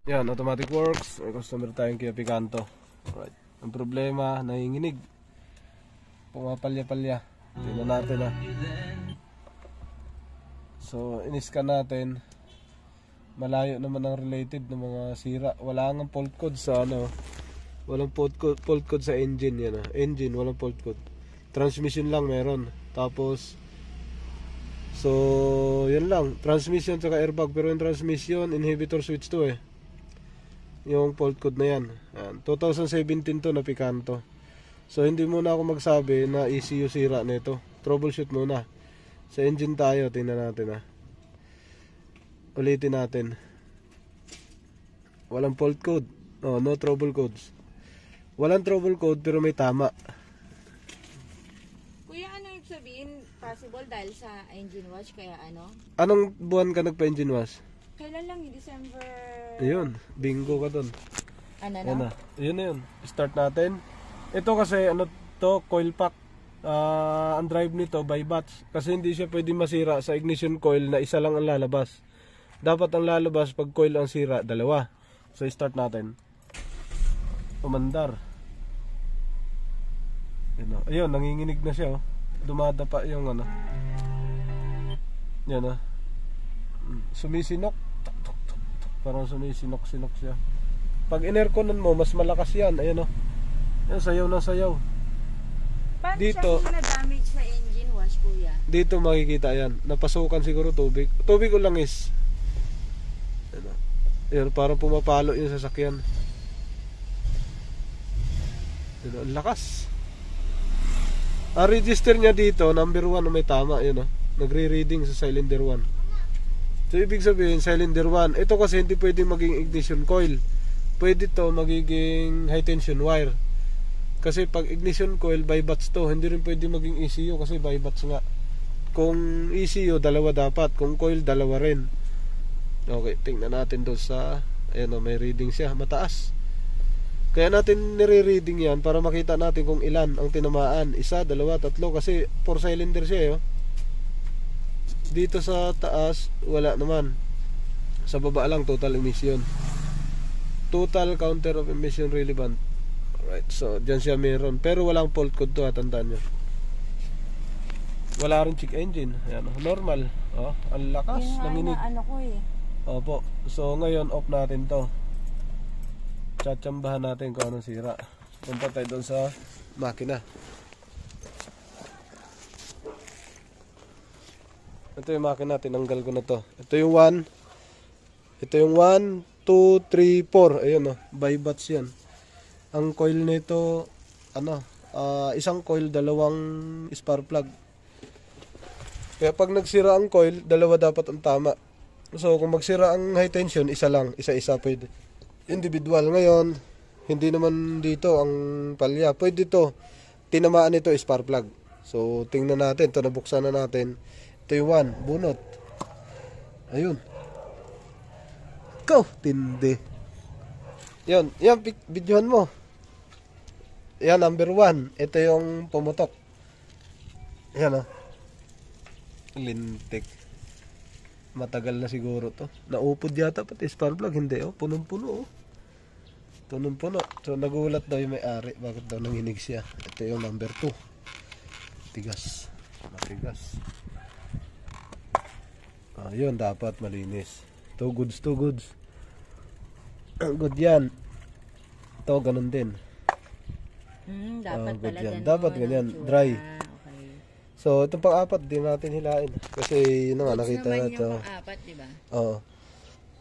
Yan, automatic works. May customer tayong Kia Picanto. Alright. Ang problema, nanginginig. Pumapalya-palya. Tingnan natin ha. So, in-scan natin. Malayo naman ang related ng mga sira. Wala nga fault code sa ano. Walang fault code sa engine yan ha. Engine, walang fault code. Transmission lang meron. Tapos, so, yan lang. Transmission saka airbag. Pero yung transmission, inhibitor switch to eh. Yung fault code na yan. 2017 to na Picanto. So hindi muna ako magsabi na ECU sira nito. Troubleshoot muna. Sa engine tayo, tingnan natin ha. Ulitin natin. Walang fault code. Oh, no trouble codes. Walang trouble code pero may tama. Kuya, ano yung sabihin? Possible dahil sa engine wash kaya ano? Anong buwan ka nagpa-engine wash? Kailan lang yung December? Ayun, bingo ka dun. Ano Yan na? Yun na yun. Start natin. Ito kasi ano to, coil pack. Ang drive nito by batch. Kasi hindi siya pwede masira sa ignition coil na isa lang ang lalabas. Dapat ang lalabas pag coil ang sira, dalawa. So start natin. Umandar. Ayun, nanginginig na siya oh. Dumadapa yung ano. Yan oh. Sumisinok. Parang sumisinok-sinok siya. Pag in-airconan mo, mas malakas yan. Ayan o. Yan, sayaw na sayaw. Paano Dito, siya na-damage sa engine wash, kuya? dito makikita yan. Napasukan siguro tubig. Tubig o langis. Ayan o. Ayan, parang pumapalo yung sasakyan. Ayan o, ang lakas. Ang register niya dito, number 1 may tama. Ayan o. Nagre-reading sa cylinder 1. So ibig sabihin cylinder 1. Ito kasi hindi pwedeng maging ignition coil. Pwede to magiging high tension wire. Kasi pag ignition coil by batch to, hindi rin pwedeng maging ECU kasi by batch nga. Kung ECU dalawa dapat, kung coil dalawa rin. Okay, tingnan natin doon sa ayan o, may reading siya, mataas. Kaya natin nire-reading yan para makita natin kung ilan ang tinamaan. Isa, dalawa, tatlo kasi 4 cylinder siya eh. Dito sa taas wala naman. Sa baba lang total emission. Total counter of emission relevant. Alright, so dyan siya meron. Pero walang fault code to, tandaan nyo. Wala rin check engine. Ayan, normal. Oh, ang lakas, nanginig. Ano ko eh. Opo. So ngayon off natin to. Tsatsambahan natin kung anong sira. Punta tayo doon sa makina. Ito yung makina, tinanggal ko na to. Ito yung 1. Ito yung 1, 2, 3, 4. Ayun o, by batch yan. Ang coil nito, ano, isang coil, dalawang spark plug. Kaya pag nagsira ang coil, dalawa dapat ang tama. So kung magsira ang high tension, isa lang, isa-isa pwede. Individual. Ngayon, hindi naman dito ang palya. Pwede to, tinamaan nito spark plug. So tingnan natin, ito nabuksan na natin. Ito yung 1, bunot. Ayun. Go, tindi. Yan, videohan mo. Yan, number 1. Ito yung pumutok. Yan o. Lintik. Matagal na siguro to. Naupod yata pati spark plug, hindi o. Punong-puno o. Punong-puno. So nagulat daw yung may-ari. Bakit daw nanginig siya? Ito yung number 2. Tigas. Matigas. Yun, dapat malinis. Two goods. Good yan. Ito, ganun din. Dapat pala yan. ganun. Dapat ganyan, dry. Okay. So, itong pang-apat, di natin hilain. Kasi, yun nga, nakita na ito. Yung pang-apat, diba? Oo.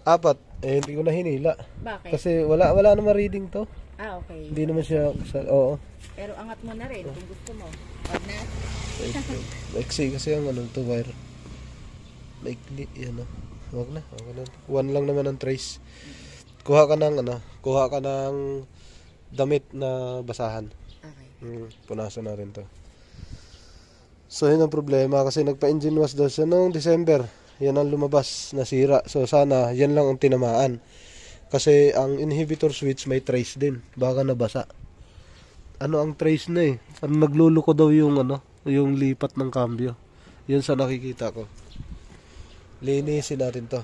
4, hindi ko na hinila. Bakit? Kasi, wala naman reading to. Okay. Hindi naman siya, oo. Pero angat mo na rin kung gusto mo. Wag na. Maiksi kasi ang ano to wire. Maikli, yan o. Wag na. 1 lang naman ang trace. Kuha ka ng damit na basahan. Okay. Punasan natin to. So yun ang problema kasi nagpa-engine wash daw siya noong December. Yan ang lumabas na sira. So sana yan lang ang tinamaan. Kasi ang inhibitor switch may trace din. Baka nabasa. Ano ang trace na eh. Nagluluko daw yung yung lipat ng cambio. Yun sa nakikita ko. Linisin natin to.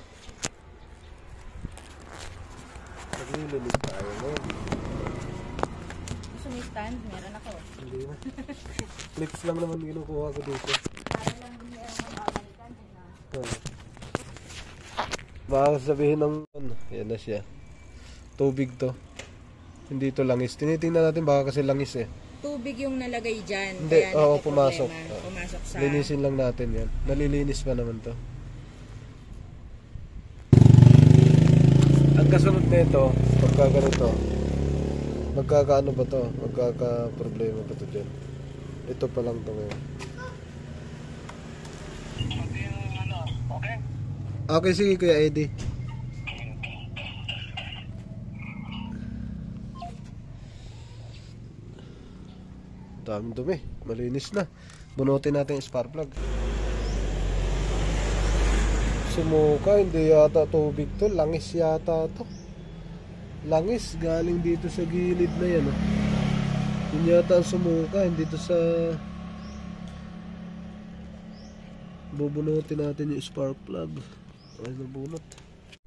Maglilinis tayo ngayon. Gusto mo yung stand? Meron ako. Hindi na. Clips lang naman kinukuha ko dito. Para lang meron mo babalikan. Baka sabihin ng ano, yan na siya. Tubig to. Hindi to langis. Tinitingnan natin baka kasi langis eh. Tubig yung nalagay dyan. Hindi, kaya oo, nagka-problema. pumasok. Pumasok sa... Linisin lang natin yan. Nalilinis pa naman to. Ang kasunod nito, pagka ganito, magkakaano ba to? Magkaka-problema ba to dyan? Ito pa lang to ngayon. Okay? Okay, sige Kuya Eddie. Daming dumi. Malinis na. Bunutin natin yung spark plug. Sumuka, hindi yata tubig to. Langis yata to. Langis, galing dito sa gilid na yan. Oh. Yun yata ang sumuka, hindi to sa... Bubunutin natin yung spark plug. Ay, nabunot.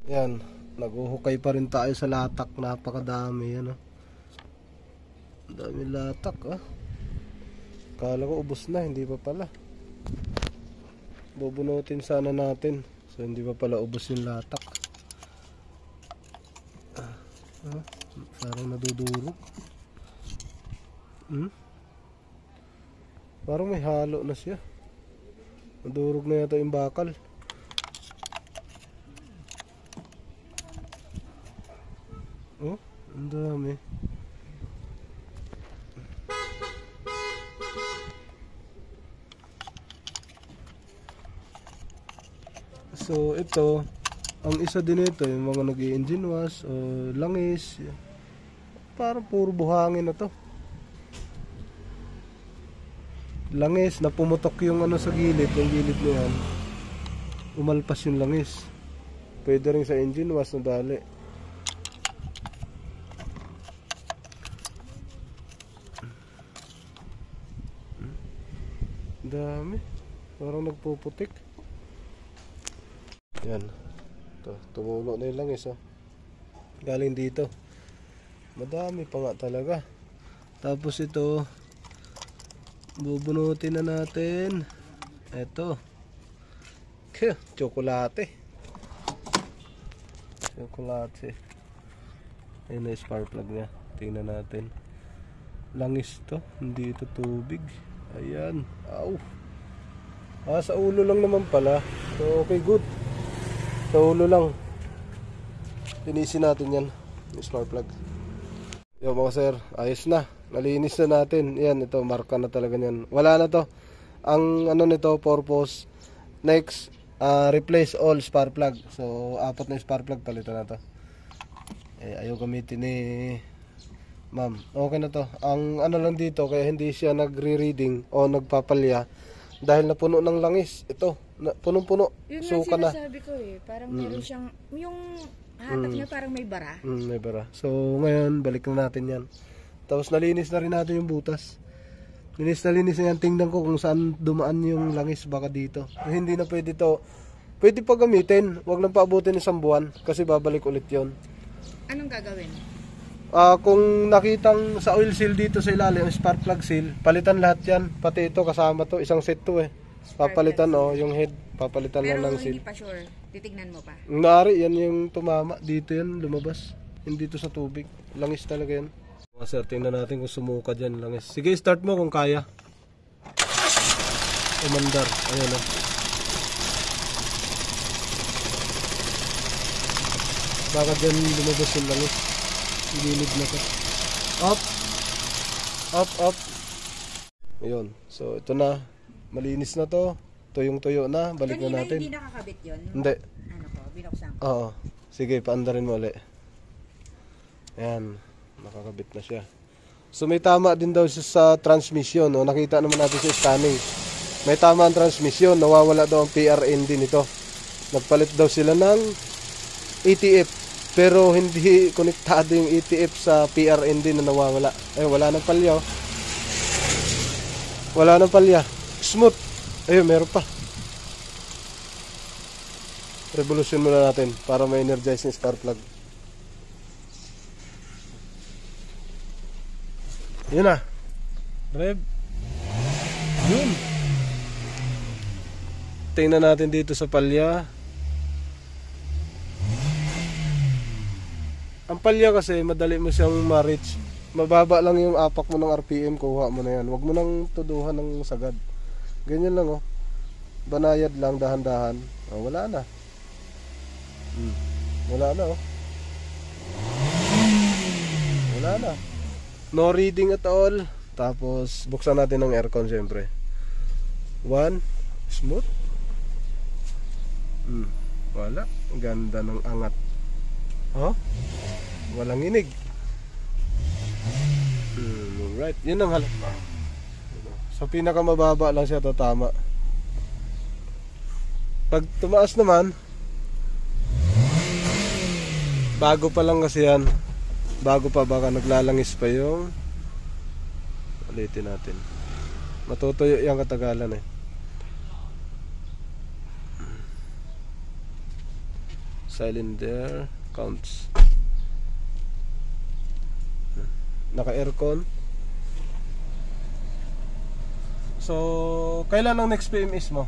Yan, naguhukay pa rin tayo sa latak. Napakadami yan. Oh. Ang dami latak. Ah. Kala ko ubos na, hindi pa pala. Bubunutin sana natin. So hindi pa pala ubos yung latak. Parang nadudurog. Parang may halo na siya. Nadurog na yata yung bakal. Oh, ang dami. So ito, ang isa din ito, yung mga nag-i-engine wash o langis. Parang puro buhangin na to. Langis na pumutok yung ano sa gilid, yung gilid na yan. Umalpas yung langis. Pwede rin sa engine wash na dali. Dami. Parang nagpuputik. Yan. Ito, tumulo na yung langis oh. Galing dito. Madami pa nga talaga. Tapos ito, bubunutin na natin. Ito. Tsokolate. Tsokolate. Ayun na yung spark plug niya. Tingnan natin. Langis to. Hindi ito tubig. Ayan. Ow. Sa ulo lang naman pala. So okay, good. Sa ulo lang. Linisin natin yan. Yung spark plug. Yo mga sir, ayos na. Nalinis na natin. Yan, ito, marka na talaga yan. Wala na to. Ang ano nito, purpose. Next, replace all spark plug. So, 4 na yung spark plug. Palitan na to. Ayaw gamitin ni ma'am. Okay na to. Ang ano lang dito, kaya hindi siya nagre-reading o nagpapalya. Dahil napuno ng langis. Ito, punong-puno. Yun Suka nga na. sinasabi ko eh. Parang meron siyang, yung hatak niya parang may bara. May bara. So ngayon, balik na natin yan. Tapos nalinis na rin natin yung butas. Linis na yan. Tingnan ko kung saan dumaan yung langis baka dito. Hindi na pwede to. Pwede pa gamitin. Huwag lang paabutin isang buwan. Kasi babalik ulit yon. Anong gagawin? Kung nakitang sa oil seal dito sa ilalim, spark plug seal, palitan lahat yan. Pati ito kasama to. Isang set to eh. Papalitan yung head. Papalitan Pero lang ng seal. hindi pa sure. Titignan mo pa. Nari, yan yung tumama. Dito yan, lumabas. Hindi to sa tubig. Langis talaga yan. Mga sir, tingnan natin kung sumuka dyan langis. Sige, start mo kung kaya. Umandar. Ayan o. Baka dyan lumabas yung langis. Gilid na to. Up. Up, up. Ayun. So, ito na. Malinis na to. Tuyong-tuyo na. Balik Kanina na natin. hindi nakakabit yun? Hindi. Ano ko, binuksan ko. Oo. Sige, paandarin mo ulit. Ayan. Nakakabit na siya. So may tama din daw siya sa transmission. No? Nakita naman natin sa scanning. May tama ang transmission. Nawawala daw ang PRN din ito. Nagpalit daw sila ng ETF. Pero hindi konektado yung ETF sa PRN din na nawawala. Wala nang palya. Wala nang palya. Smooth. Ayun, meron pa. Revolution muna natin para ma-energize yung spark plug. Yun na. Rev. Yun. Tingnan natin dito sa palya. Ang palya kasi madali mo siyang ma-reach. Mababa lang yung apak mo ng RPM, kuha mo na yan. Huwag mo nang tuduhan ng sagad. Ganyan lang oh. Banayad lang, dahan-dahan. Oh, wala na. Wala na oh. Wala na. No reading at all. Tapos buksan natin ng aircon syempre. 1, smooth. Wala. Ganda ng angat. Oh? Walang inig. Right. Yun ang halap. Sa pinakamababa lang siya to tama. Pag tumaas naman, bago pa lang kasi yan. Bago pa, baka naglalangis pa yung. Ulitin natin. Matutuyo yung katagalan eh. Cylinder counts. Naka-aircon. So, kailan ang next PMS mo?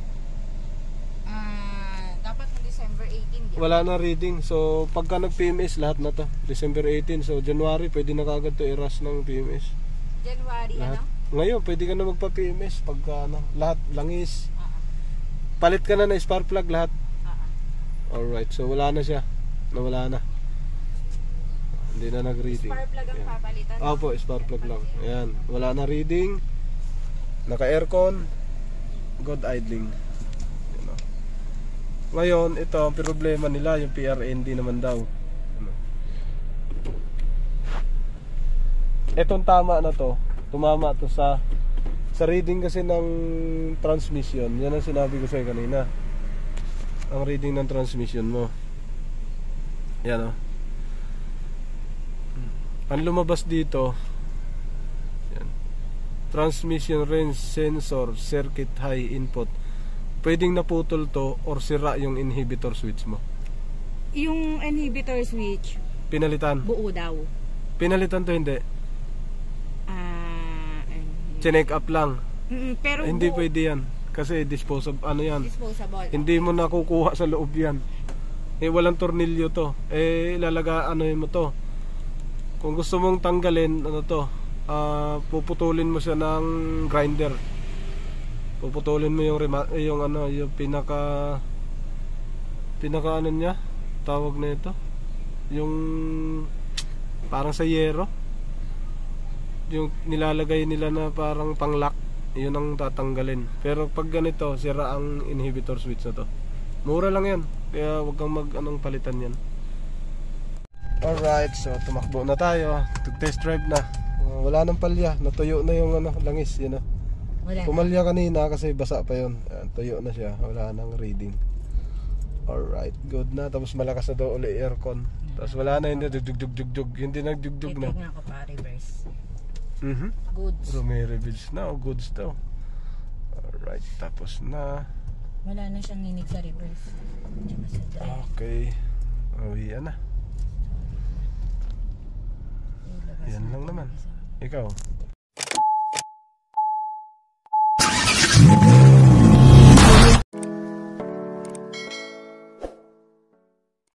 Dapat December 18. Wala na reading. So, pagka nag-PMS, lahat na to. December 18. So, January, pwede na kagad to i-rush ng PMS. January, Lahat. ano? Ngayon, pwede ka na magpa-PMS. Pagka, ano, lahat, langis. Palit ka na na spark plug, lahat. Alright, so wala na siya. Nawala na. Hindi na nag-reading. Spark plug ang papalitan. Opo, spark plug lang. Ayan, wala na reading. Naka-aircon. Good idling. Yan, oh. Ngayon, ito ang problema nila, yung PRND naman daw. Ano? Itong tama na to, tumama to sa reading kasi ng transmission. Yan ang sinabi ko sa'yo kanina. Ang reading ng transmission mo. Yan, oh. Ang lumabas dito, yan. Transmission range sensor circuit high input. Pwedeng naputol to or sira yung inhibitor switch mo. Yung inhibitor switch, Pinalitan. buo daw. Pinalitan to hindi. Chinek up lang. Pero Hindi buo, pwede yan. Kasi disposable, ano yan. disposable. Hindi mo nakukuha sa loob yan. Walang tornilyo to. Ilalaga, ano mo to. Kung gusto mong tanggalin, ano to, puputulin mo siya ng grinder. Puputulin mo yung yung pinaka ano niya, tawag na ito. Yung parang sa yero. Yung nilalagay nila na parang panglock, yun ang tatanggalin. Pero pag ganito, sira ang inhibitor switch na to. Mura lang yan. Kaya wag kang palitan yan. Alright, so tumakbo na tayo. Test drive na. Wala nang palya. Natuyo na yung langis. Yun, Wala. Pumalya kanina kasi basa pa yun. Tuyo na siya. Wala nang reading. Alright, good na. Tapos malakas na daw uli aircon. Tapos wala na hindi dug-dug-dug-dug. Hindi nagdugdug na. Titignan ko pa, reverse. Goods. Romero Bills na o goods daw. Alright, tapos na. Wala na siyang inig sa reverse. Tsaka sa drive. Okay. Uwian na. Yan lang naman. Ikaw.